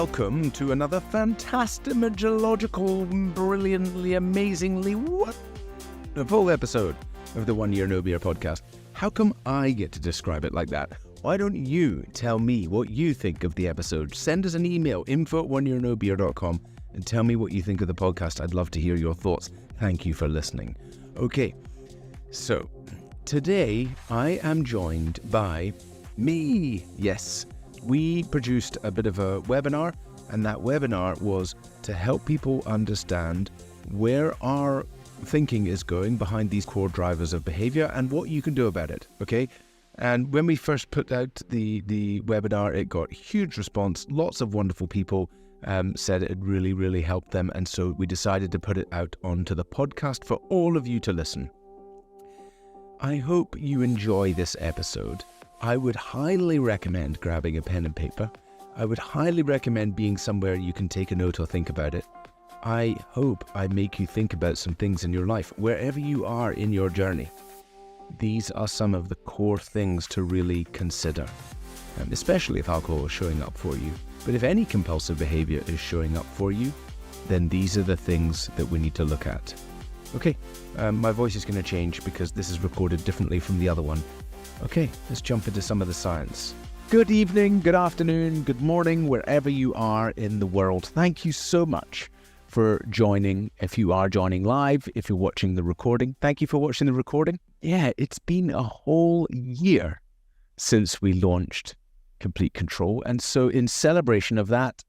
welcome to another fantastimological, brilliantly, amazingly wonderful episode of the 1 Year No Beer podcast. How come I get to describe it like that? Why don't you tell me what you think of the episode? Send us an email, info@oneyearnobeer.com, and tell me what you think of the podcast. I'd love to hear your thoughts. Thank you for listening. Okay, so today I am joined by me. Yes, we produced a bit of a webinar, and that webinar was to help people understand where our thinking is going behind these core drivers of behavior and what you can do about it, okay? And when we first put out the webinar, it got huge response. Lots of wonderful people said it really helped them, and so we decided to put it out onto the podcast for all of you to listen. I hope you enjoy this episode. I would highly recommend grabbing a pen and paper. I would highly recommend being somewhere you can take a note or think about it. I hope I make you think about some things in your life, wherever you are in your journey. These are some of the core things to really consider, especially if alcohol is showing up for you. But if any compulsive behavior is showing up for you, then these are the things that we need to look at. Okay, my voice is going to change because this is recorded differently from the other one. Okay, let's jump into some of the science. Good evening, good afternoon, good morning, wherever you are in the world. Thank you so much for joining. If you are joining live, if you're watching the recording, thank you for watching the recording. Yeah, it's been a whole year since we launched Complete Control. And so in celebration of that,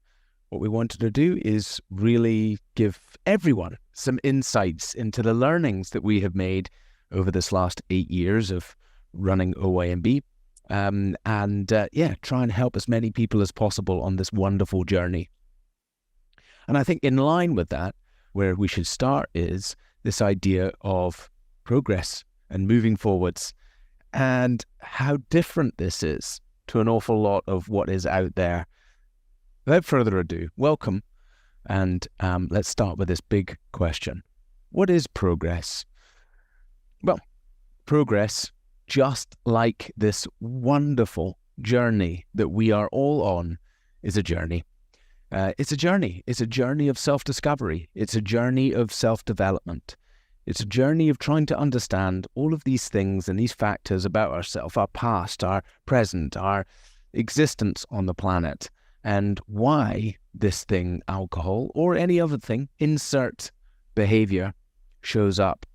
what we wanted to do is really give everyone some insights into the learnings that we have made over this last 8 years of running OYNB, and try and help as many people as possible on this wonderful journey. And I think in line with that, where we should start is this idea of progress and moving forwards, and how different this is to an awful lot of what is out there. Without further ado, welcome, and let's start with this big question. What is progress? Well, progress, just like this wonderful journey that we are all on, is a journey. It's a journey. It's a journey of self-discovery. It's a journey of self-development. It's a journey of trying to understand all of these things and these factors about ourselves, our past, our present, our existence on the planet, and why this thing, alcohol, or any other thing, insert behavior, shows up.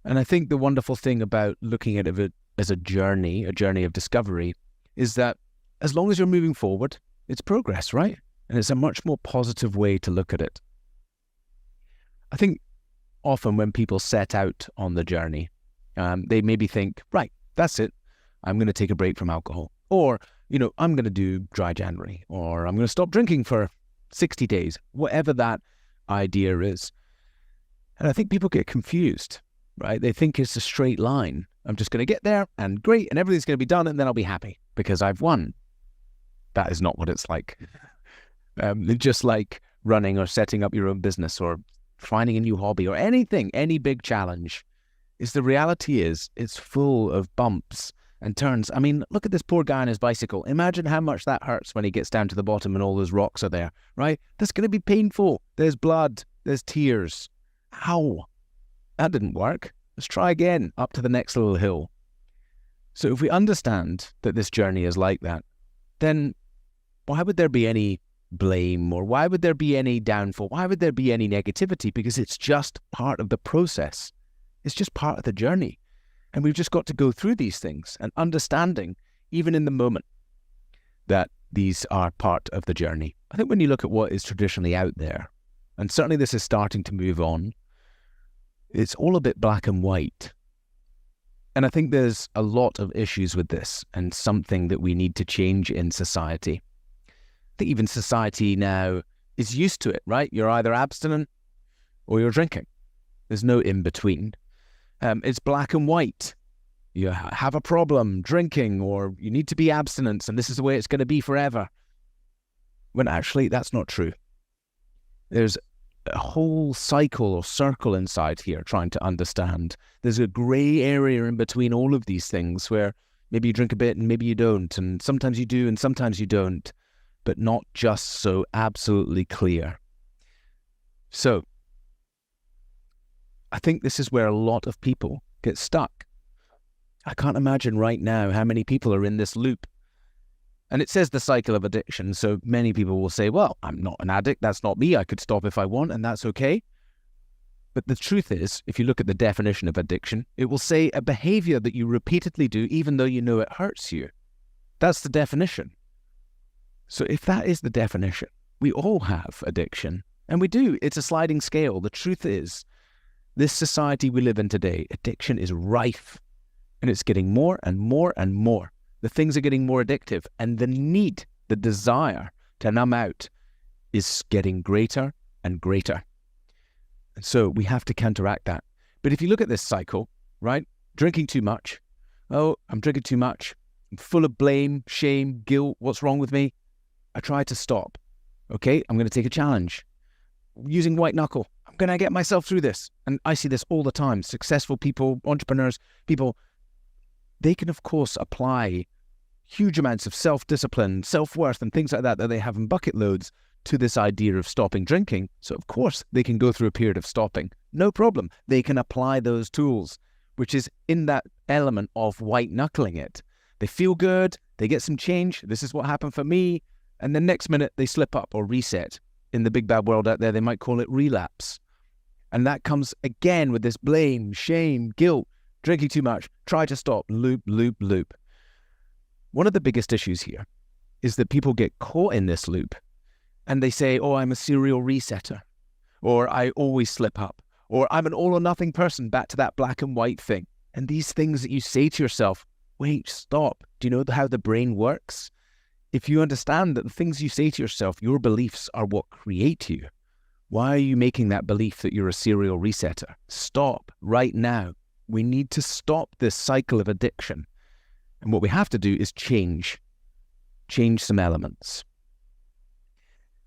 And I think the wonderful thing about looking at it as a journey of discovery, is that as long as you're moving forward, it's progress, right? And it's a much more positive way to look at it. I think often when people set out on the journey, they maybe think, right, that's it. I'm going to take a break from alcohol. Or, I'm going to do dry January. Or I'm going to stop drinking for 60 days, whatever that idea is. And I think people get confused. Right? They think it's a straight line. I'm just going to get there and great, and everything's going to be done, and then I'll be happy because I've won. That is not what it's like. Just like running or setting up your own business or finding a new hobby or anything, any big challenge, the reality is it's full of bumps and turns. I mean, look at this poor guy on his bicycle. Imagine how much that hurts when he gets down to the bottom and all those rocks are there, right? That's going to be painful. There's blood. There's tears. Ow. That didn't work. Let's try again, up to the next little hill. So if we understand that this journey is like that, then why would there be any blame, or why would there be any downfall? Why would there be any negativity? Because it's just part of the process. It's just part of the journey. And we've just got to go through these things and understanding, even in the moment, that these are part of the journey. I think when you look at what is traditionally out there, and certainly this is starting to move on, it's all a bit black and white. And I think there's a lot of issues with this, and something that we need to change in society. I think even society now is used to it, right? You're either abstinent or you're drinking. There's no in between. It's black and white. You have a problem drinking, or you need to be abstinent, and this is the way it's going to be forever. When actually that's not true. There's a whole cycle or circle inside here trying to understand. There's a grey area in between all of these things where maybe you drink a bit and maybe you don't, and sometimes you do and sometimes you don't. but not just so absolutely clear. So I think this is where a lot of people get stuck. I can't imagine right now how many people are in this loop. And it says the cycle of addiction. So many people will say, well, I'm not an addict. That's not me. I could stop if I want, and that's okay. But the truth is, if you look at the definition of addiction, it will say a behavior that you repeatedly do even though you know it hurts you. That's the definition. So if that is the definition, we all have addiction. And we do. It's a sliding scale. The truth is, this society we live in today, addiction is rife. And it's getting more and more and more. The things are getting more addictive. And the need, the desire to numb out is getting greater and greater. And so we have to counteract that. But if you look at this cycle, right? Drinking too much. Oh, I'm drinking too much. I'm full of blame, shame, guilt. What's wrong with me? I try to stop. Okay, I'm going to take a challenge. Using white knuckle. I'm going to get myself through this. And I see this all the time. Successful people, entrepreneurs, people, they can, of course, apply huge amounts of self-discipline, self-worth, and things like that they have in bucket loads to this idea of stopping drinking. So, of course, they can go through a period of stopping. No problem. They can apply those tools, which is in that element of white-knuckling it. They feel good. They get some change. This is what happened for me. And the next minute, they slip up or reset. In the big bad world out there, they might call it relapse. And that comes again with this blame, shame, guilt, drinking too much, try to stop, loop, loop, loop. One of the biggest issues here is that people get caught in this loop and they say, oh, I'm a serial resetter, or I always slip up, or I'm an all or nothing person, back to that black and white thing. And these things that you say to yourself, wait, stop. Do you know how the brain works? If you understand that the things you say to yourself, your beliefs are what create you, why are you making that belief that you're a serial resetter? Stop right now. We need to stop this cycle of addiction. And what we have to do is change some elements.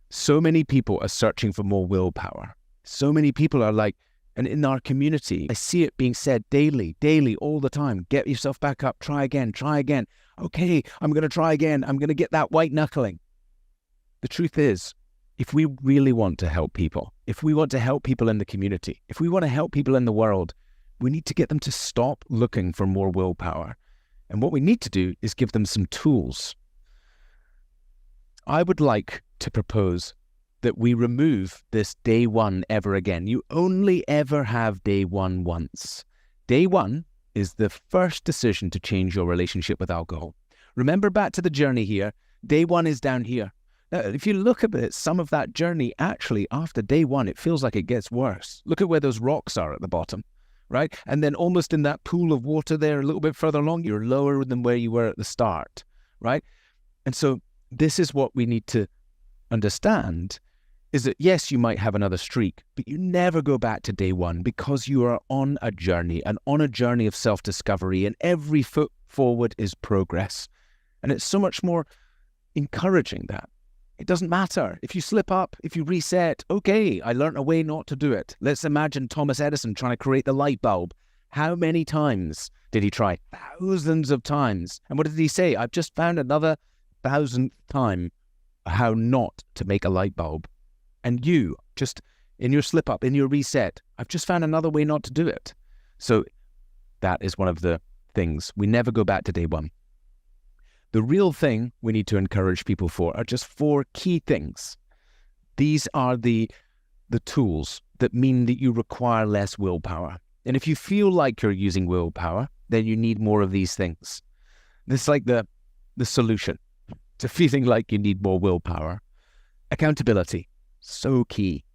So many people are searching for more willpower. So many people are like, and in our community, I see it being said daily, all the time. Get yourself back up, try again. Okay, I'm going to try again. I'm going to get that white knuckling. The truth is, if we really want to help people, if we want to help people in the community, if we want to help people in the world, we need to get them to stop looking for more willpower. And what we need to do is give them some tools. I would like to propose that we remove this day one ever again. You only ever have day one once. Day one is the first decision to change your relationship with alcohol. Remember back to the journey here. Day one is down here. Now, if you look at it, some of that journey, actually, after day one, it feels like it gets worse. Look at where those rocks are at the bottom, right? And then almost in that pool of water there, a little bit further along, you're lower than where you were at the start, right? And so this is what we need to understand, is that yes, you might have another streak, but you never go back to day one because you are on a journey, and on a journey of self-discovery, and every foot forward is progress. And it's so much more encouraging that. It doesn't matter. If you slip up, if you reset, okay, I learned a way not to do it. Let's imagine Thomas Edison trying to create the light bulb. How many times did he try? Thousands of times. And what did he say? I've just found another 1,000th time how not to make a light bulb. And you, just in your slip up, in your reset, I've just found another way not to do it. So that is one of the things. We never go back to day one. The real thing we need to encourage people for are just 4 key things. These are the tools that mean that you require less willpower. And if you feel like you're using willpower, then you need more of these things. This is like the solution to feeling like you need more willpower. Accountability, so key.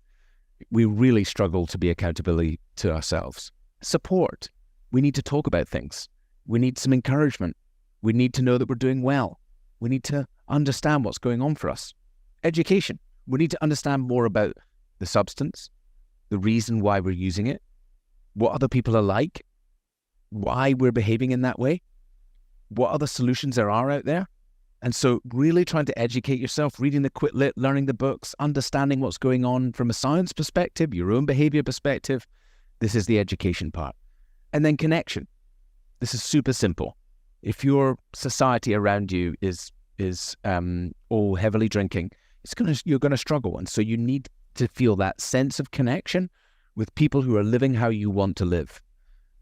We really struggle to be accountable to ourselves. Support. We need to talk about things. We need some encouragement. We need to know that we're doing well. We need to understand what's going on for us. Education. We need to understand more about the substance, the reason why we're using it, what other people are like, why we're behaving in that way, what other solutions there are out there. And so really trying to educate yourself, reading the Quit Lit, learning the books, understanding what's going on from a science perspective, your own behavior perspective. This is the education part. And then connection. This is super simple. If your society around you is is all heavily drinking, you're going to struggle. And so you need to feel that sense of connection with people who are living how you want to live.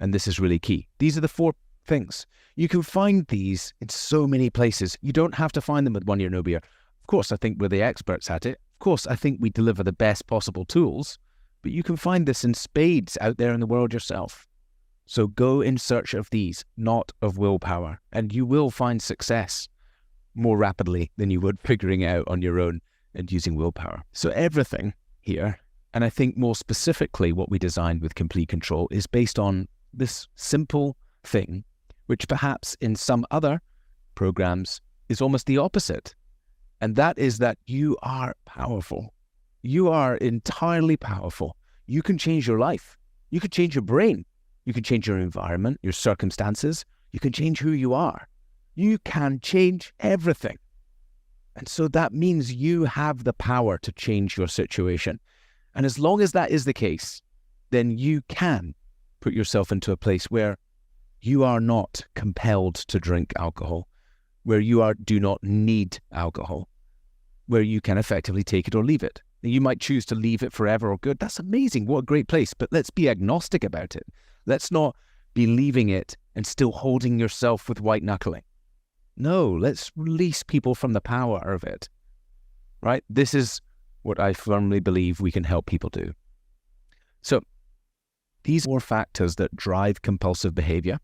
And this is really key. These are the 4 things. You can find these in so many places. You don't have to find them with One Year No Beer. Of course, I think we're the experts at it. Of course, I think we deliver the best possible tools, but you can find this in spades out there in the world yourself. So go in search of these, not of willpower, and you will find success more rapidly than you would figuring it out on your own and using willpower. So everything here, and I think more specifically what we designed with Complete Control, is based on this simple thing, which perhaps in some other programs is almost the opposite. And that is that you are powerful. You are entirely powerful. You can change your life. You can change your brain. You can change your environment, your circumstances. You can change who you are. You can change everything. And so that means you have the power to change your situation. And as long as that is the case, then you can put yourself into a place where you are not compelled to drink alcohol, where you do not need alcohol, where you can effectively take it or leave it. You might choose to leave it forever or good. That's amazing. What a great place. But let's be agnostic about it. Let's not be leaving it and still holding yourself with white knuckling. No, let's release people from the power of it, right? This is what I firmly believe we can help people do. So these 4 factors that drive compulsive behavior,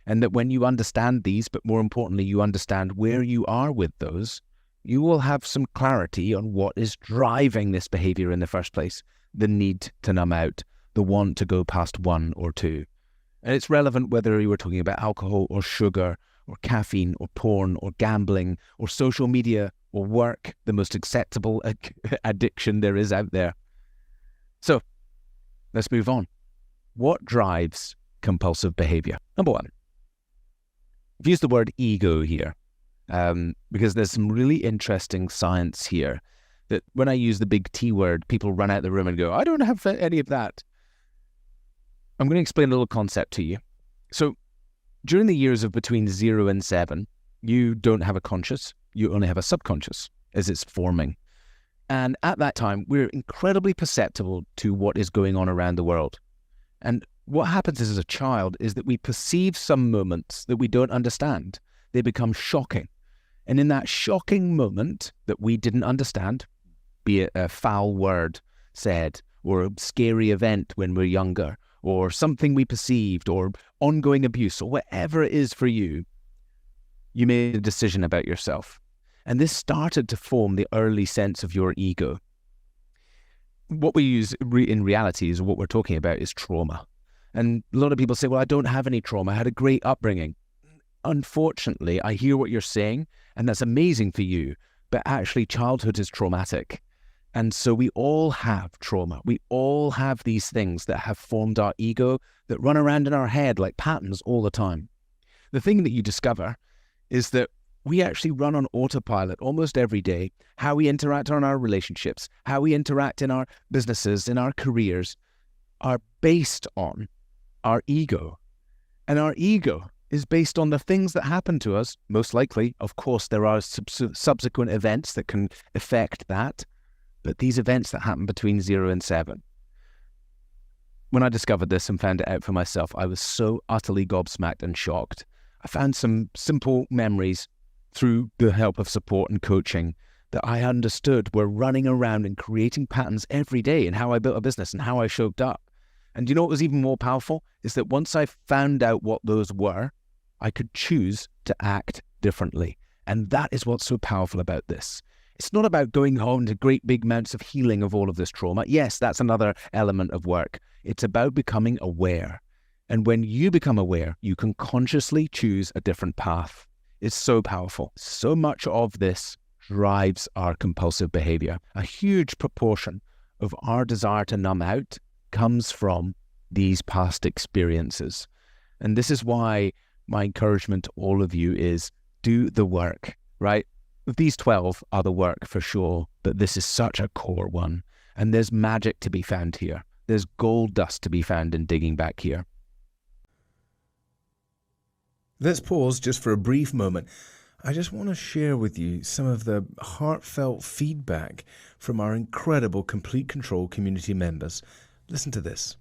and that when you understand these, but more importantly, you understand where you are with those, you will have some clarity on what is driving this behavior in the first place. The need to numb out, the want to go past 1 or 2. And it's relevant whether you were talking about alcohol or sugar or caffeine or porn or gambling or social media or work, the most acceptable addiction there is out there. So let's move on. What drives compulsive behavior? Number 1, I've used the word ego here because there's some really interesting science here that when I use the big T word, people run out the room and go, I don't have any of that. I'm going to explain a little concept to you. So during the years of between 0 and 7, you don't have a conscious, you only have a subconscious as it's forming. And at that time, we're incredibly perceptible to what is going on around the world. And what happens as a child is that we perceive some moments that we don't understand. They become shocking. And in that shocking moment that we didn't understand, be it a foul word said, or a scary event when we're younger, or something we perceived, or ongoing abuse, or whatever it is for you, you made a decision about yourself. And this started to form the early sense of your ego. What we use in reality is what we're talking about is trauma. And a lot of people say, well, I don't have any trauma. I had a great upbringing. Unfortunately, I hear what you're saying, and that's amazing for you. But actually, childhood is traumatic. And so we all have trauma. We all have these things that have formed our ego that run around in our head like patterns all the time. The thing that you discover is that we actually run on autopilot almost every day. How we interact on our relationships, how we interact in our businesses, in our careers, are based on our ego. And our ego is based on the things that happen to us, most likely. Of course, there are subsequent events that can affect that, but these events that happen between 0 and 7. When I discovered this and found it out for myself, I was so utterly gobsmacked and shocked. I found some simple memories through the help of support and coaching that I understood were running around and creating patterns every day in how I built a business and how I showed up. And you know what was even more powerful? Is that once I found out what those were, I could choose to act differently. And that is what's so powerful about this. It's not about going home to great big amounts of healing of all of this trauma. Yes, that's another element of work. It's about becoming aware. And when you become aware, you can consciously choose a different path. It's so powerful. So much of this drives our compulsive behavior. A huge proportion of our desire to numb out comes from these past experiences. And this is why my encouragement to all of you is do the work, right? These 12 are the work for sure, but this is such a core one. And there's magic to be found here. There's gold dust to be found in digging back here. Let's pause just for a brief moment. I just want to share with you some of the heartfelt feedback from our incredible Complete Control community members. Listen to this.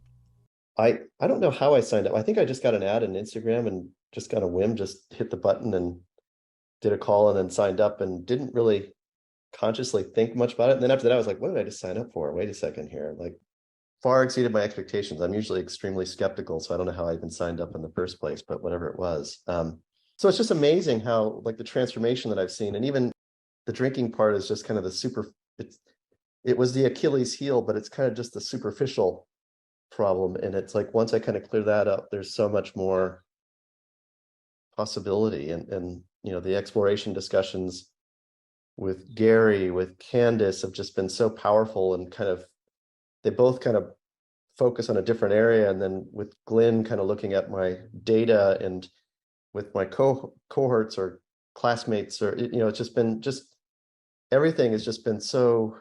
I don't know how I signed up. I think I just got an ad on Instagram and just got a whim, just hit the button and did a call and then signed up and didn't really consciously think much about it. And then after that, I was like, what did I just sign up for? Wait a second here. Like, far exceeded my expectations. I'm usually extremely skeptical, so I don't know how I even signed up in the first place, but whatever it was. So it's just amazing how like the transformation that I've seen, and even the drinking part is just kind of it was the Achilles heel, but it's kind of just the superficial problem. And it's like, once I kind of clear that up, there's so much more possibility. And the exploration discussions with Gary, with Candace have just been so powerful, and they both kind of focus on a different area. And then with Glenn kind of looking at my data, and with my cohorts or classmates, or it's just been everything has just been so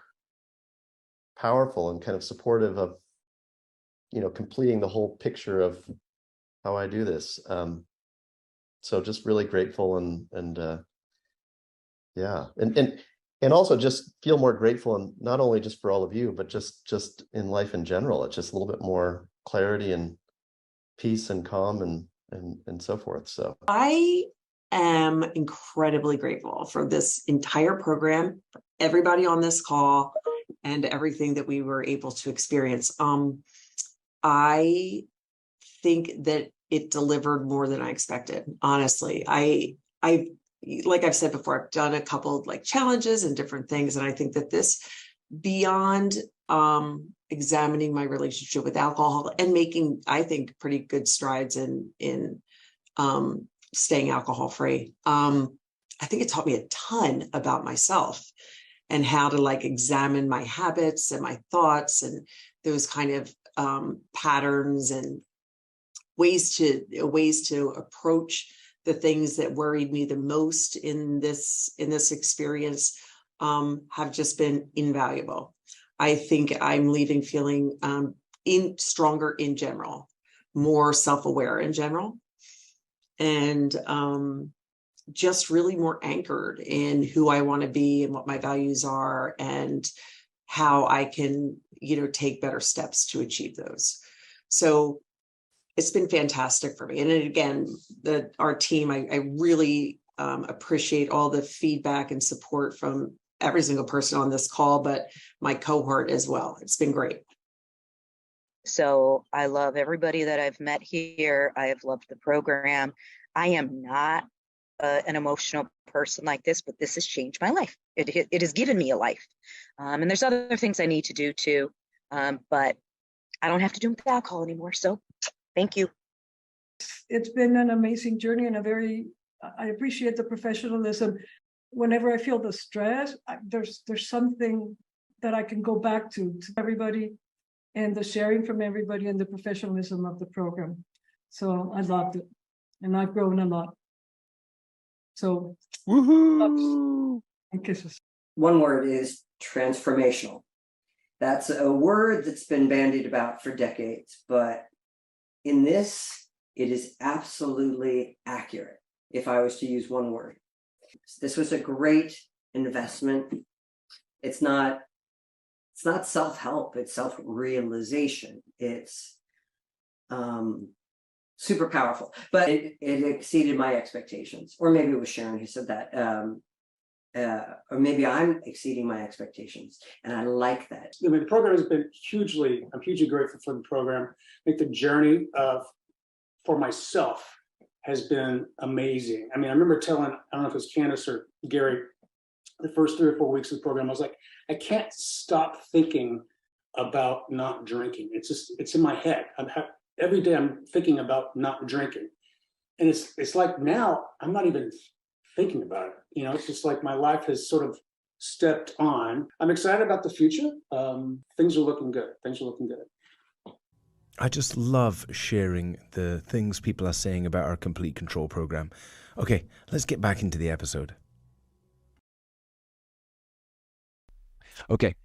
powerful and kind of supportive of completing the whole picture of how I do this. So just really grateful, and yeah, and also just feel more grateful, and not only just for all of you, but just in life in general. It's just a little bit more clarity and peace and calm and so forth. So I am incredibly grateful for this entire program, for everybody on this call, and everything that we were able to experience. I think that it delivered more than I expected. Honestly, I like I've said before, I've done a couple of like challenges and different things, and I think that this, beyond examining my relationship with alcohol and making, I think, pretty good strides in staying alcohol free, I think it taught me a ton about myself and how to like examine my habits and my thoughts and those kind of patterns and ways to approach the things that worried me the most in this experience have just been invaluable. I think I'm leaving feeling stronger in general, more self-aware in general, and just really more anchored in who I want to be and what my values are, and how I can, take better steps to achieve those. So it's been fantastic for me. And then again, our team, I really appreciate all the feedback and support from every single person on this call, but my cohort as well. It's been great. So I love everybody that I've met here. I have loved the program. I am not an emotional person like this, but this has changed my life. It has given me a life. And there's other things I need to do too, but I don't have to do them with alcohol anymore. So thank you. It's been an amazing journey, and I appreciate the professionalism. Whenever I feel the stress, there's something that I can go back to everybody, and the sharing from everybody, and the professionalism of the program. So I loved it, and I've grown a lot. So Woohoo! and kisses. One word is transformational. That's a word that's been bandied about for decades, but in this, it is absolutely accurate. If I was to use one word, this was a great investment. It's not self-help, it's self-realization. It's super powerful, but it exceeded my expectations. Or maybe it was Sharon who said that. Or maybe I'm exceeding my expectations, and I like that. I mean, the program has been I'm hugely grateful for the program. I think the journey for myself has been amazing. I mean, I remember telling, I don't know if it was Candace or Gary, the first 3 or 4 weeks of the program, I was like, I can't stop thinking about not drinking. It's in my head. Every day I'm thinking about not drinking. And it's like now I'm not even thinking about it. It's just like my life has sort of stepped on. I'm excited about the future. Things are looking good. I just love sharing the things people are saying about our Complete Control program. Okay, let's get back into the episode. Okay,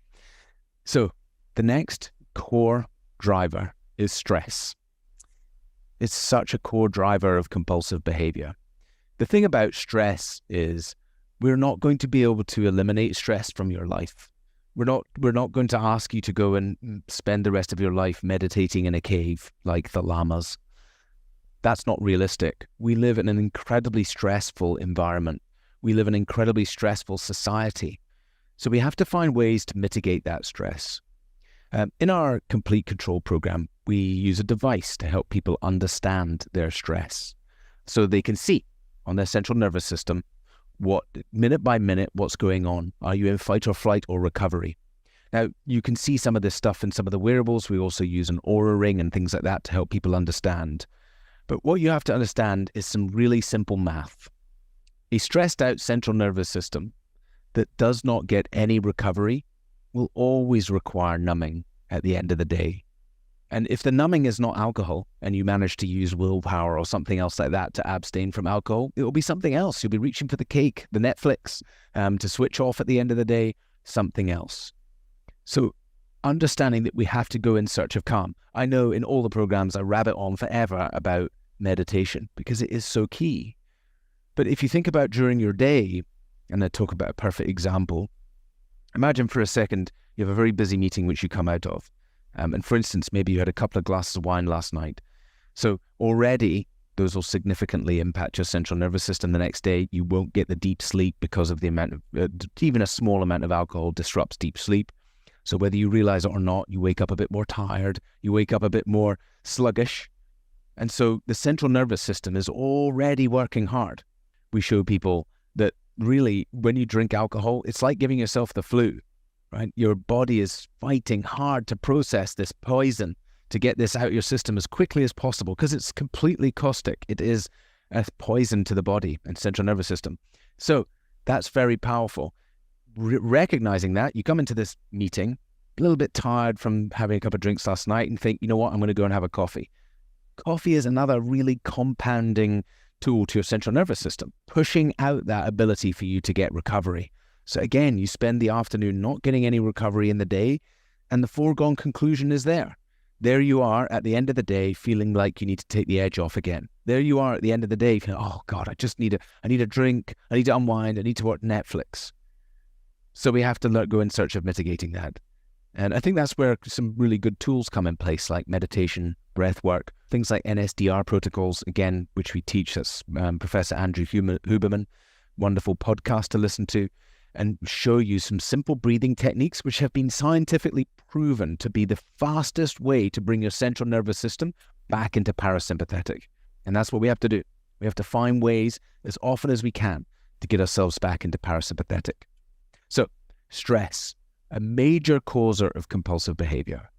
so the next core driver is stress. It's such a core driver of compulsive behavior. The thing about stress is we're not going to be able to eliminate stress from your life. We're not going to ask you to go and spend the rest of your life meditating in a cave like the llamas. That's not realistic. We live in an incredibly stressful environment. We live in an incredibly stressful society. So we have to find ways to mitigate that stress. In our Complete Control program, we use a device to help people understand their stress so they can see on their central nervous system what, minute by minute, what's going on. Are you in fight or flight or recovery? Now, you can see some of this stuff in some of the wearables. We also use an aura ring and things like that to help people understand. But what you have to understand is some really simple math. A stressed out central nervous system that does not get any recovery will always require numbing at the end of the day. And if the numbing is not alcohol and you manage to use willpower or something else like that to abstain from alcohol, it will be something else. You'll be reaching for the cake, the Netflix, to switch off at the end of the day, something else. So understanding that we have to go in search of calm. I know in all the programs I rabbit on forever about meditation because it is so key. But if you think about during your day, and I talk about a perfect example, imagine for a second you have a very busy meeting which you come out of. And for instance, maybe you had a couple of glasses of wine last night. So already those will significantly impact your central nervous system the next day. You won't get the deep sleep because of the amount of, even a small amount of alcohol disrupts deep sleep. So whether you realize it or not, you wake up a bit more tired, you wake up a bit more sluggish. And so the central nervous system is already working hard. We show people that really when you drink alcohol, it's like giving yourself the flu. Right? Your body is fighting hard to process this poison, to get this out of your system as quickly as possible because it's completely caustic. It is a poison to the body and central nervous system. So that's very powerful. Recognizing that, you come into this meeting a little bit tired from having a couple of drinks last night and think, you know what, I'm going to go and have a coffee. Coffee is another really compounding tool to your central nervous system, pushing out that ability for you to get recovery. So again, you spend the afternoon not getting any recovery in the day, and the foregone conclusion is there. There you are at the end of the day feeling like you need to take the edge off again. There you are at the end of the day feeling, oh God, I need a drink, I need to unwind, I need to watch Netflix. So we have to go in search of mitigating that. And I think that's where some really good tools come in place, like meditation, breath work, things like NSDR protocols, again, which we teach. That's Professor Andrew Huberman, wonderful podcast to listen to, and show you some simple breathing techniques which have been scientifically proven to be the fastest way to bring your central nervous system back into parasympathetic. And that's what we have to do. We have to find ways as often as we can to get ourselves back into parasympathetic. So, stress, a major causer of compulsive behavior,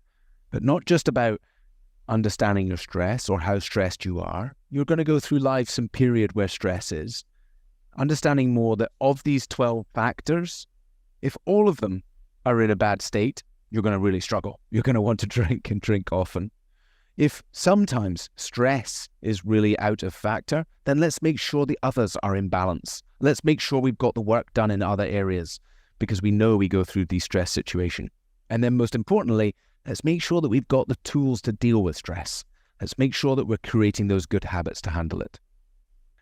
but not just about understanding your stress or how stressed you are. You're going to go through life some period where stress is. Understanding more that of these 12 factors, if all of them are in a bad state, you're going to really struggle. You're going to want to drink and drink often. If sometimes stress is really out of factor, then let's make sure the others are in balance. Let's make sure we've got the work done in other areas because we know we go through these stress situations. And then most importantly, let's make sure that we've got the tools to deal with stress. Let's make sure that we're creating those good habits to handle it.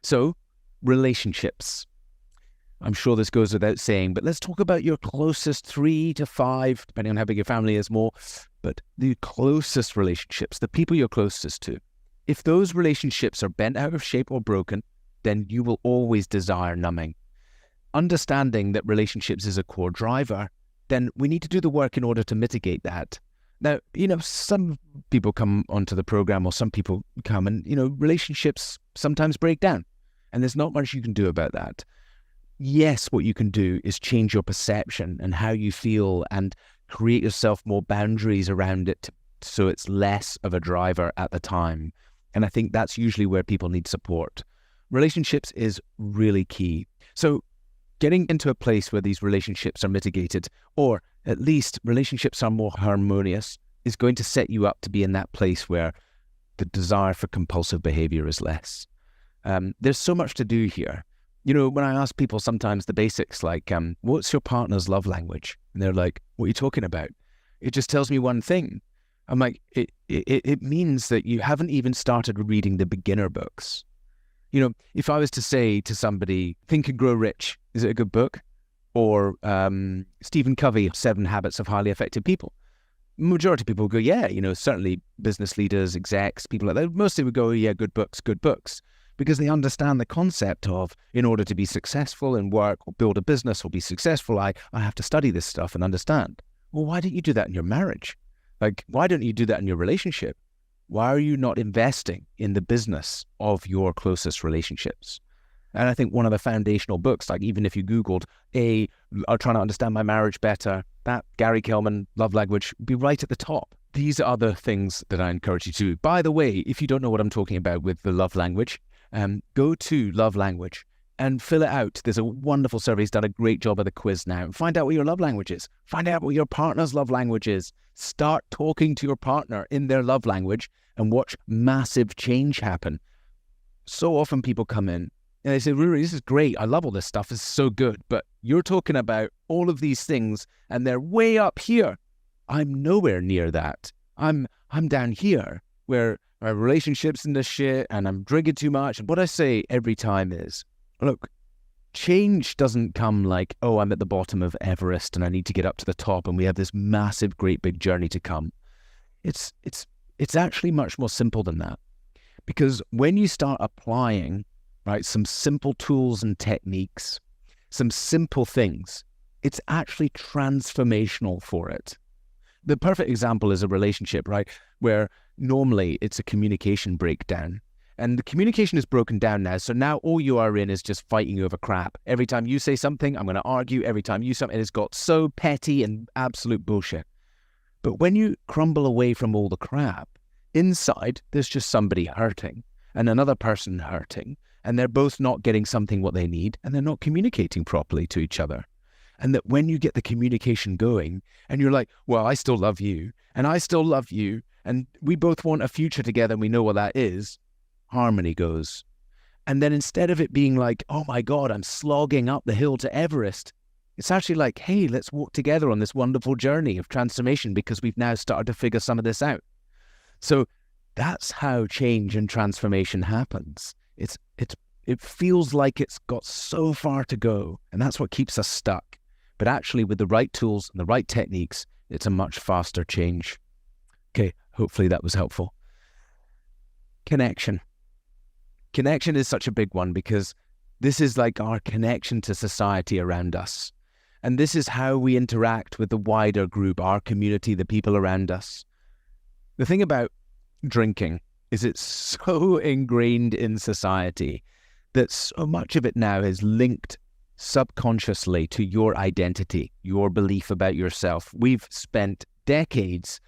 So, relationships. I'm sure this goes without saying, but let's talk about your closest 3 to 5, depending on how big your family is more, but the closest relationships, the people you're closest to. If those relationships are bent out of shape or broken, then you will always desire numbing. Understanding that relationships is a core driver, then we need to do the work in order to mitigate that. Now, some people come onto the program or some people come and, relationships sometimes break down. And there's not much you can do about that. Yes, what you can do is change your perception and how you feel and create yourself more boundaries around it so it's less of a driver at the time. And I think that's usually where people need support. Relationships is really key. So getting into a place where these relationships are mitigated, or at least relationships are more harmonious, is going to set you up to be in that place where the desire for compulsive behavior is less. There's so much to do here. When I ask people sometimes the basics, like, what's your partner's love language? And they're like, what are you talking about? It just tells me one thing. I'm like, it means that you haven't even started reading the beginner books. You know, if I was to say to somebody, Think and Grow Rich, is it a good book? Or Stephen Covey, 7 Habits of Highly Effective People. Majority of people would go, yeah, you know, certainly business leaders, execs, people like that, mostly would go, yeah, good books, because they understand the concept of, in order to be successful in work or build a business or be successful, I have to study this stuff and understand. Well, why don't you do that in your marriage? Like, why don't you do that in your relationship? Why are you not investing in the business of your closest relationships? And I think one of the foundational books, like even if you Googled, I'm trying to understand my marriage better, that Gary Kelman, Love Language, would be right at the top. These are the things that I encourage you to do. By the way, if you don't know what I'm talking about with the love language, go to Love Language and fill it out. There's a wonderful survey. He's done a great job of the quiz now. Find out what your love language is. Find out what your partner's love language is. Start talking to your partner in their love language and watch massive change happen. So often people come in and they say, Ruari, this is great. I love all this stuff. It's so good. But you're talking about all of these things and they're way up here. I'm nowhere near that. I'm down here where my relationship's in the shit and I'm drinking too much. And what I say every time is, look, change doesn't come like, oh, I'm at the bottom of Everest and I need to get up to the top and we have this massive, great big journey to come. It's actually much more simple than that. Because when you start applying, right, some simple tools and techniques, some simple things, it's actually transformational for it. The perfect example is a relationship, right, where normally it's a communication breakdown. And the communication is broken down now. So now all you are in is just fighting over crap. Every time you say something, I'm going to argue. Every time you say something, it's got so petty and absolute bullshit. But when you crumble away from all the crap, inside, there's just somebody hurting and another person hurting. And they're both not getting something what they need. And they're not communicating properly to each other. And that when you get the communication going and you're like, well, I still love you and I still love you. And we both want a future together and we know what that is. Harmony goes. And then instead of it being like, oh my God, I'm slogging up the hill to Everest, it's actually like, hey, let's walk together on this wonderful journey of transformation because we've now started to figure some of this out. So that's how change and transformation happens. It feels like it's got so far to go, and that's what keeps us stuck. But actually, with the right tools and the right techniques, it's a much faster change. Okay, hopefully that was helpful. Connection. Connection is such a big one because this is like our connection to society around us. And this is how we interact with the wider group, our community, the people around us. The thing about drinking is it's so ingrained in society that so much of it now is linked subconsciously to your identity, your belief about yourself. We've spent decades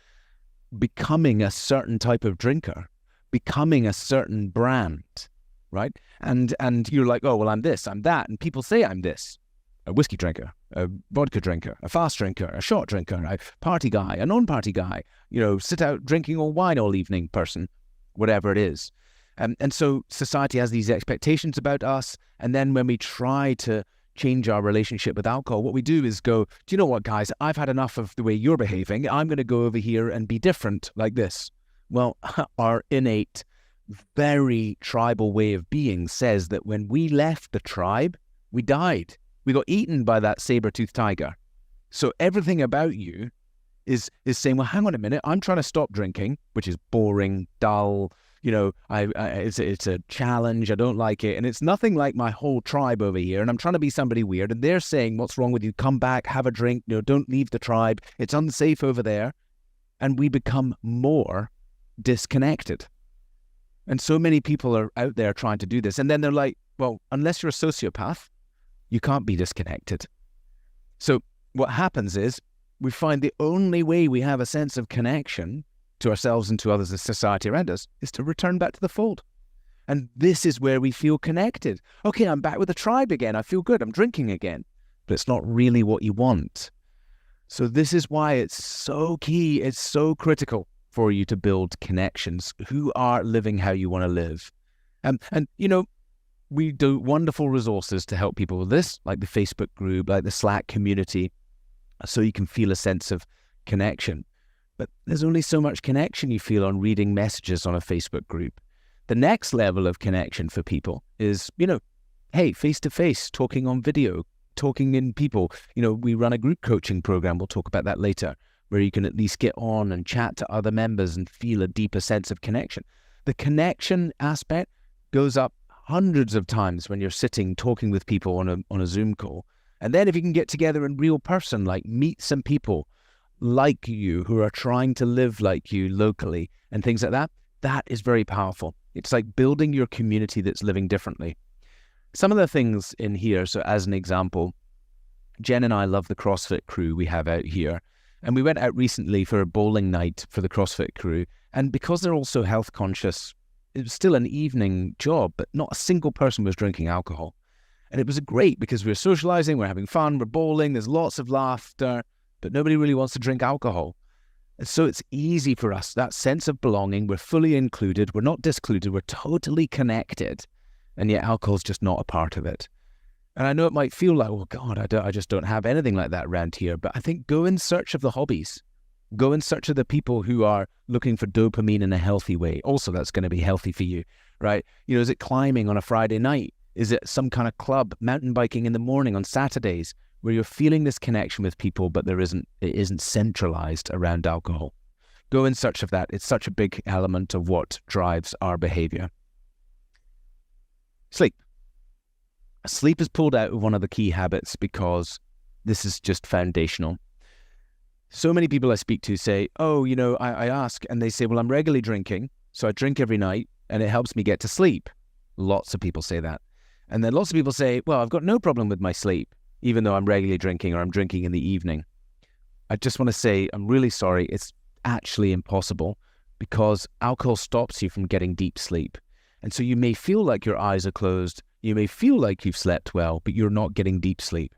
becoming a certain type of drinker, becoming a certain brand, right? And you're like, oh, well, I'm this, I'm that. And people say I'm this, a whiskey drinker, a vodka drinker, a fast drinker, a short drinker, a party guy, a non-party guy, sit out drinking all wine all evening person, whatever it is. And so society has these expectations about us. And then when we try to change our relationship with alcohol, what we do is go, do you know what, guys, I've had enough of the way you're behaving. I'm going to go over here and be different like this. Well, our innate, very tribal way of being says that when we left the tribe, we died. We got eaten by that saber-toothed tiger. So everything about you is saying, well, hang on a minute, I'm trying to stop drinking, which is boring, dull, it's a challenge, I don't like it, and it's nothing like my whole tribe over here, and I'm trying to be somebody weird, and they're saying, what's wrong with you? Come back, have a drink, don't leave the tribe, it's unsafe over there, and we become more disconnected. And so many people are out there trying to do this, and then they're like, well, unless you're a sociopath, you can't be disconnected. So what happens is, we find the only way we have a sense of connection to ourselves and to others in society around us is to return back to the fold. And this is where we feel connected. Okay, I'm back with the tribe again. I feel good. I'm drinking again. But it's not really what you want. So this is why it's so key. It's so critical for you to build connections who are living how you want to live. And we do wonderful resources to help people with this, like the Facebook group, like the Slack community, so you can feel a sense of connection. But there's only so much connection you feel on reading messages on a Facebook group. The next level of connection for people is, hey, face-to-face, talking on video, talking in people. We run a group coaching program. We'll talk about that later, where you can at least get on and chat to other members and feel a deeper sense of connection. The connection aspect goes up hundreds of times when you're sitting talking with people on a Zoom call. And then if you can get together in real person, like meet some people like you who are trying to live like you locally and things like that, that is very powerful. It's like building your community that's living differently. Some of the things in here, so as an example, Jen and I love the CrossFit crew we have out here. And we went out recently for a bowling night for the CrossFit crew. And because they're all so health conscious, it was still an evening job, but not a single person was drinking alcohol. And it was great because we were socializing, we're having fun, we're bowling, there's lots of laughter, but nobody really wants to drink alcohol. And so it's easy for us, that sense of belonging, we're fully included, we're not discluded, we're totally connected. And yet alcohol's just not a part of it. And I know it might feel like, oh God, I just don't have anything like that around here. But I think go in search of the hobbies. Go in search of the people who are looking for dopamine in a healthy way. Also, that's going to be healthy for you, right? Is it climbing on a Friday night? Is it some kind of club, mountain biking in the morning on Saturdays, where you're feeling this connection with people, but it isn't centralized around alcohol? Go in search of that. It's such a big element of what drives our behavior. Sleep. Sleep is pulled out of one of the key habits because this is just foundational. So many people I speak to say, I ask, and they say, well, I'm regularly drinking, so I drink every night, and it helps me get to sleep. Lots of people say that. And then lots of people say, well, I've got no problem with my sleep, even though I'm regularly drinking or I'm drinking in the evening. I just want to say, I'm really sorry, it's actually impossible because alcohol stops you from getting deep sleep. And so you may feel like your eyes are closed, you may feel like you've slept well, but you're not getting deep sleep.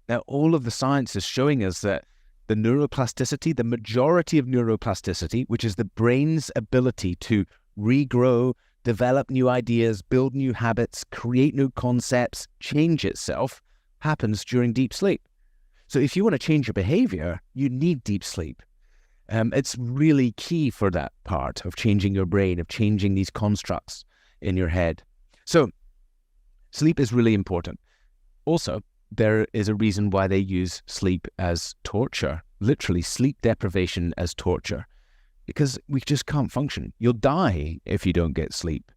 Now, all of the science is showing us that the neuroplasticity, the majority of neuroplasticity, which is the brain's ability to regrow, develop new ideas, build new habits, create new concepts, change itself, happens during deep sleep. So if you want to change your behavior, you need deep sleep. It's really key for that part of changing your brain, of changing these constructs in your head. So sleep is really important. Also, there is a reason why they use sleep as torture, literally sleep deprivation as torture, because we just can't function. You'll die if you don't get sleep.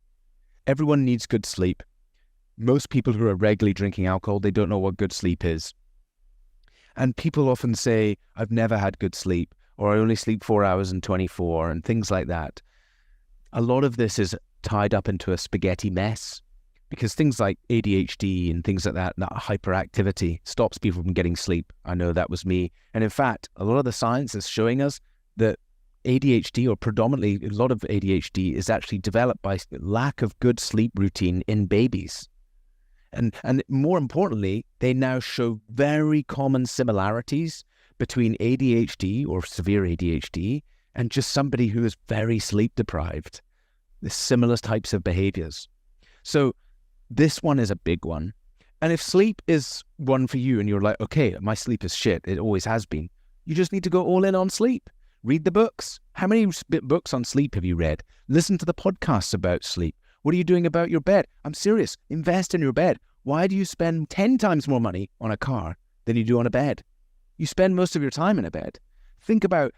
Everyone needs good sleep. Most people who are regularly drinking alcohol, they don't know what good sleep is. And people often say, I've never had good sleep, or I only sleep 4 hours in 24, and things like that. A lot of this is tied up into a spaghetti mess, because things like ADHD and things like that hyperactivity stops people from getting sleep. I know that was me. And in fact, a lot of the science is showing us that ADHD, or predominantly a lot of ADHD, is actually developed by lack of good sleep routine in babies. And more importantly, they now show very common similarities between ADHD or severe ADHD and just somebody who is very sleep deprived. The similar types of behaviors. So this one is a big one. And if sleep is one for you and you're like, okay, my sleep is shit, it always has been, you just need to go all in on sleep. Read the books. How many books on sleep have you read? Listen to the podcasts about sleep. What are you doing about your bed? I'm serious. Invest in your bed. Why do you spend 10 times more money on a car than you do on a bed? You spend most of your time in a bed. Think about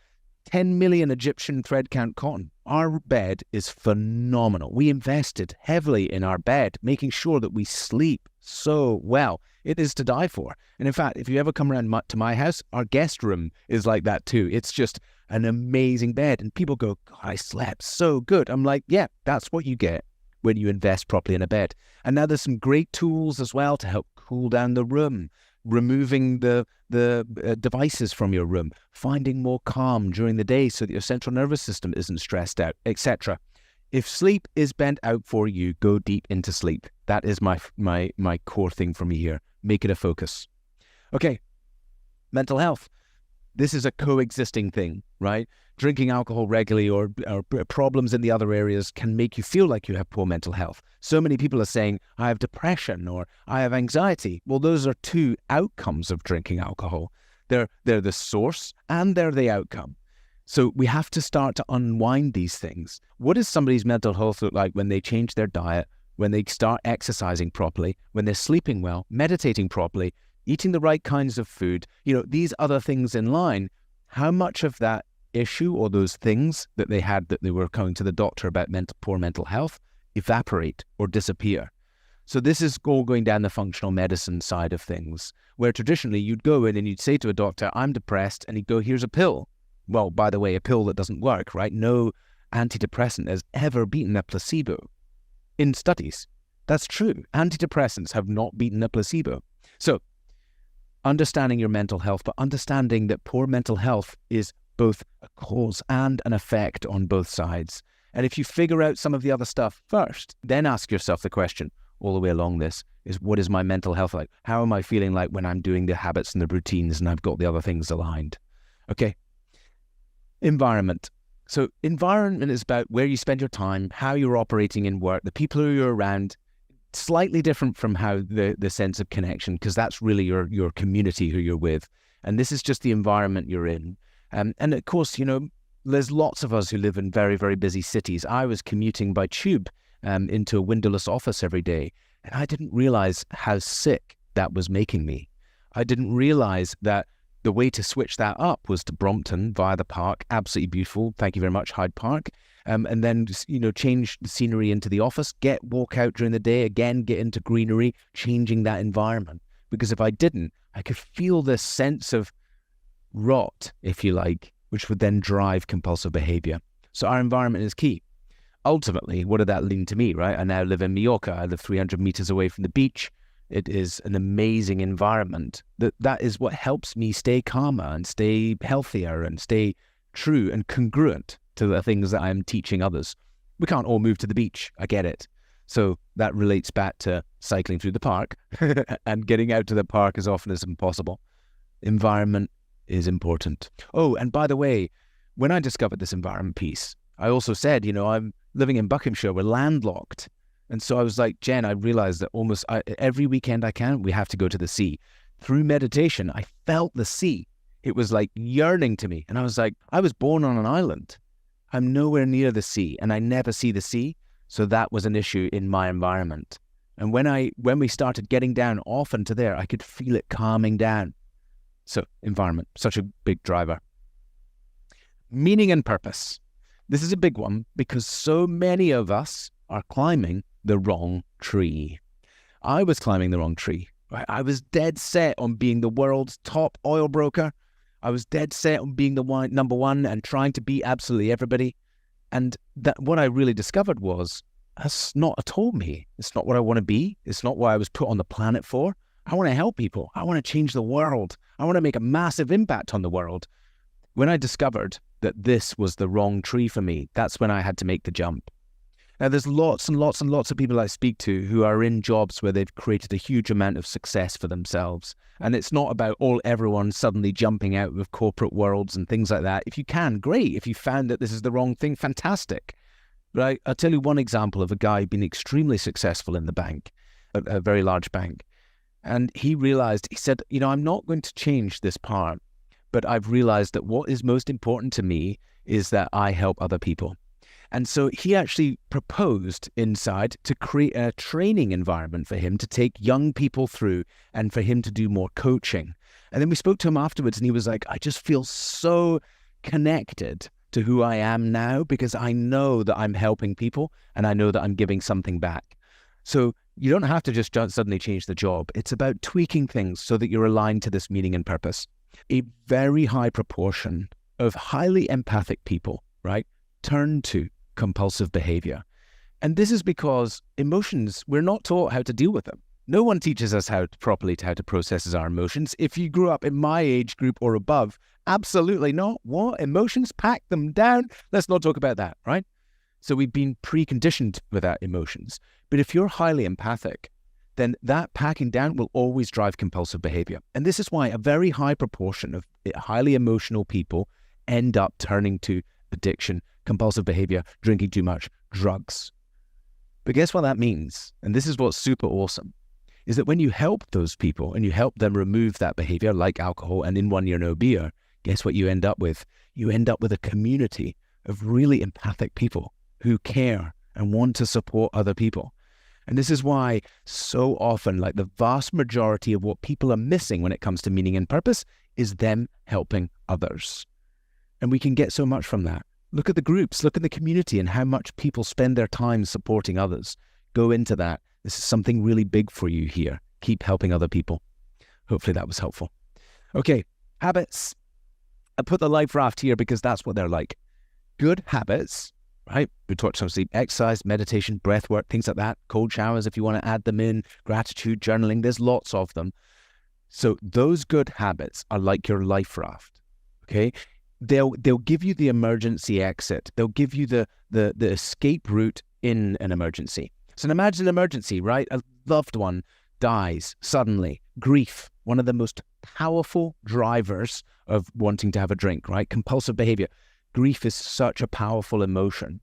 10 million Egyptian thread count cotton. Our bed is phenomenal. We invested heavily in our bed, making sure that we sleep so well. It is to die for. And in fact, if you ever come around to my house, our guest room is like that too. It's just an amazing bed. And people go, God, I slept so good. I'm like, yeah, that's what you get when you invest properly in a bed. And now there's some great tools as well to help cool down the room, removing the devices from your room, finding more calm during the day so that your central nervous system isn't stressed out, etc. If sleep is bent out for you, go deep into sleep. That is my core thing for me here. Make it a focus. Okay, mental health. This is a coexisting thing, right? Drinking alcohol regularly or problems in the other areas can make you feel like you have poor mental health. So many people are saying, I have depression or I have anxiety. Well, those are two outcomes of drinking alcohol. They're the source and they're the outcome. So we have to start to unwind these things. What does somebody's mental health look like when they change their diet, when they start exercising properly, when they're sleeping well, meditating properly, eating the right kinds of food, these other things in line? How much of that issue or those things that they had that they were coming to the doctor about poor mental health evaporate or disappear? So this is all going down the functional medicine side of things, where traditionally you'd go in and you'd say to a doctor, I'm depressed, and he'd go, here's a pill. Well, by the way, a pill that doesn't work, right? No antidepressant has ever beaten a placebo in studies. That's true. Antidepressants have not beaten a placebo. So understanding your mental health, but understanding that poor mental health is both a cause and an effect on both sides. And if you figure out some of the other stuff first, then ask yourself the question all the way along this is, what is my mental health like? How am I feeling like when I'm doing the habits and the routines and I've got the other things aligned? Okay. Environment. So environment is about where you spend your time, how you're operating in work, the people who you're around. Slightly different from how the sense of connection, because that's really your community who you're with. And this is just the environment you're in. And of course, there's lots of us who live in very, very busy cities. I was commuting by tube into a windowless office every day, and I didn't realize how sick that was making me. I didn't realize that the way to switch that up was to Brompton via the park. Absolutely beautiful. Thank you very much, Hyde Park. And then, change the scenery into the office, walk out during the day, again, get into greenery, changing that environment. Because if I didn't, I could feel this sense of rot, if you like, which would then drive compulsive behavior. So our environment is key. Ultimately, what did that lead to me, right? I now live in Mallorca. I live 300 meters away from the beach. It is an amazing environment. That is what helps me stay calmer and stay healthier and stay true and congruent to the things that I'm teaching others. We can't all move to the beach. I get it. So that relates back to cycling through the park and getting out to the park as often as possible. Environment is important. Oh, and by the way, when I discovered this environment piece, I also said, I'm living in Buckinghamshire, we're landlocked. And so I was like, Jen, I realized that almost every weekend we have to go to the sea. Through meditation, I felt the sea. It was like yearning to me. And I was like, I was born on an island. I'm nowhere near the sea, and I never see the sea. So that was an issue in my environment. And when we started getting down off into there, I could feel it calming down. So environment, such a big driver. Meaning and purpose. This is a big one because so many of us are climbing the wrong tree. I was climbing the wrong tree. I was dead set on being the world's top oil broker. I was dead set on being the number one and trying to beat absolutely everybody. And that what I really discovered was, that's not at all me. It's not what I want to be. It's not what I was put on the planet for. I want to help people. I want to change the world. I want to make a massive impact on the world. When I discovered that this was the wrong tree for me, that's when I had to make the jump. Now, there's lots and lots and lots of people I speak to who are in jobs where they've created a huge amount of success for themselves. And it's not about everyone suddenly jumping out of corporate worlds and things like that. If you can, great. If you found that this is the wrong thing, fantastic. But I'll tell you one example of a guy being extremely successful in the bank, a very large bank. And he said, I'm not going to change this part, but I've realized that what is most important to me is that I help other people. And so he actually proposed inside to create a training environment for him to take young people through and for him to do more coaching. And then we spoke to him afterwards and he was like, I just feel so connected to who I am now because I know that I'm helping people and I know that I'm giving something back. So you don't have to just suddenly change the job. It's about tweaking things so that you're aligned to this meaning and purpose. A very high proportion of highly empathic people, right, turn to compulsive behavior. And this is because emotions, we're not taught how to deal with them. No one teaches us how to process our emotions. If you grew up in my age group or above, absolutely not. What? Emotions? Pack them down. Let's not talk about that, right? So we've been preconditioned with our emotions. But if you're highly empathic, then that packing down will always drive compulsive behavior. And this is why a very high proportion of highly emotional people end up turning to addiction, compulsive behavior, drinking too much, drugs. But guess what that means? And this is what's super awesome, is that when you help those people and you help them remove that behavior like alcohol and in 1 year no beer, guess what you end up with? You end up with a community of really empathic people who care and want to support other people. And this is why so often, like the vast majority of what people are missing when it comes to meaning and purpose is them helping others. And we can get so much from that. Look at the groups, look at the community and how much people spend their time supporting others. Go into that. This is something really big for you here. Keep helping other people. Hopefully that was helpful. Okay, habits. I put the life raft here because that's what they're like. Good habits, right? We talked about sleep, exercise, meditation, breath work, things like that. Cold showers if you want to add them in, gratitude, journaling, there's lots of them. So those good habits are like your life raft, okay? They'll give you the emergency exit. They'll give you the escape route in an emergency. So imagine an emergency, right? A loved one dies suddenly. Grief, one of the most powerful drivers of wanting to have a drink, right? Compulsive behavior. Grief is such a powerful emotion.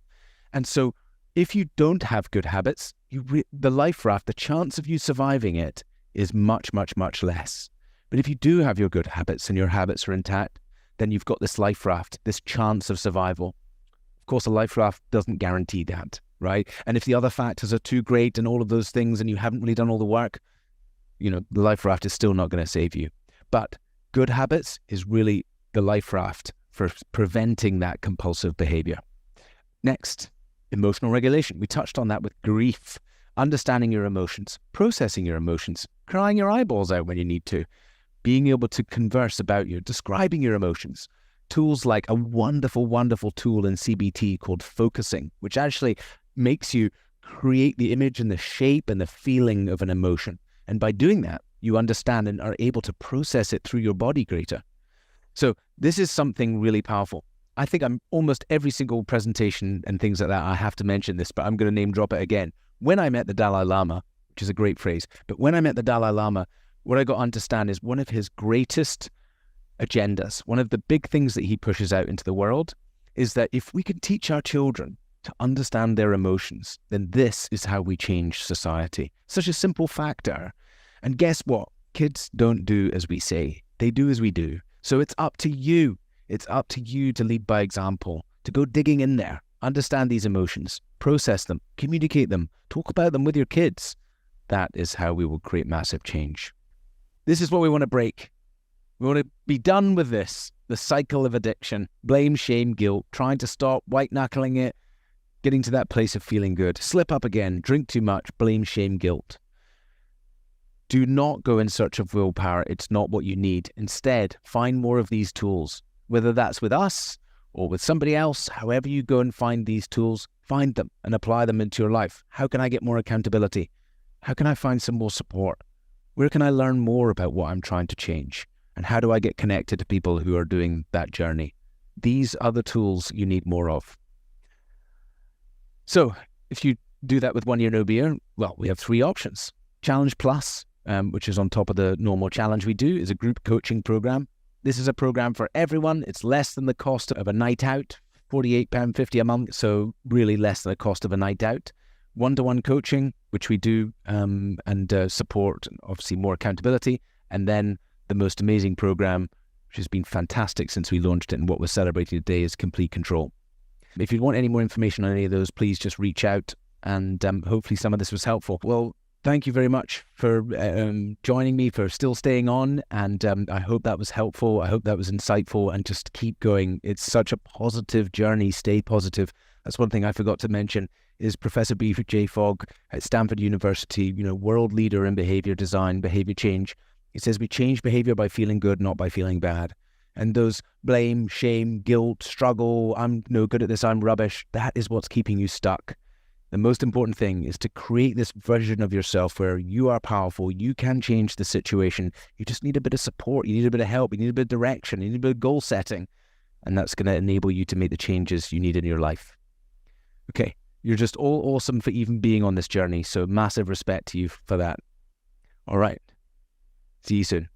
And so if you don't have good habits, the life raft, the chance of you surviving it is much, much, much less. But if you do have your good habits and your habits are intact, then you've got this life raft, this chance of survival. Of course, a life raft doesn't guarantee that, right? And if the other factors are too great and all of those things and you haven't really done all the work, the life raft is still not going to save you. But good habits is really the life raft for preventing that compulsive behavior. Next, emotional regulation. We touched on that with grief, understanding your emotions, processing your emotions, crying your eyeballs out when you need to, being able to converse about describing your emotions. Tools like a wonderful, wonderful tool in CBT called focusing, which actually makes you create the image and the shape and the feeling of an emotion. And by doing that, you understand and are able to process it through your body greater. So this is something really powerful. I think almost every single presentation and things like that, I have to mention this, but I'm going to name drop it again. When I met the Dalai Lama, which is a great phrase, but when I met the Dalai Lama, what I got to understand is one of his greatest agendas, one of the big things that he pushes out into the world is that if we can teach our children to understand their emotions, then this is how we change society. Such a simple factor. And guess what? Kids don't do as we say. They do as we do. So it's up to you. It's up to you to lead by example, to go digging in there, understand these emotions, process them, communicate them, talk about them with your kids. That is how we will create massive change. This is what we want to break. We want to be done with this, the cycle of addiction, blame, shame, guilt, trying to stop, white-knuckling it, getting to that place of feeling good, slip up again, drink too much, blame, shame, guilt. Do not go in search of willpower. It's not what you need. Instead, find more of these tools, whether that's with us or with somebody else. However you go and find these tools, find them and apply them into your life. How can I get more accountability? How can I find some more support? Where can I learn more about what I'm trying to change? And how do I get connected to people who are doing that journey? These are the tools you need more of. So if you do that with 1 Year No Beer, well, we have 3 options. Challenge Plus, which is on top of the normal challenge we do, is a group coaching program. This is a program for everyone. It's less than the cost of a night out, £48.50 a month, so really less than the cost of a night out. One-to-one coaching, which we do, and support, obviously more accountability. And then the most amazing program, which has been fantastic since we launched it and what we're celebrating today, is Complete Control. If you want any more information on any of those, please just reach out, and hopefully some of this was helpful. Well, thank you very much for joining me, for still staying on, and I hope that was helpful. I hope that was insightful, and just keep going. It's such a positive journey. Stay positive. That's one thing I forgot to mention is Professor B.J. Fogg at Stanford University, world leader in behavior design, behavior change. He says we change behavior by feeling good, not by feeling bad. And those blame, shame, guilt, struggle, I'm no good at this, I'm rubbish, that is what's keeping you stuck. The most important thing is to create this version of yourself where you are powerful, you can change the situation. You just need a bit of support, you need a bit of help, you need a bit of direction, you need a bit of goal setting. And that's going to enable you to make the changes you need in your life. Okay, you're just all awesome for even being on this journey. So massive respect to you for that. All right. See you soon.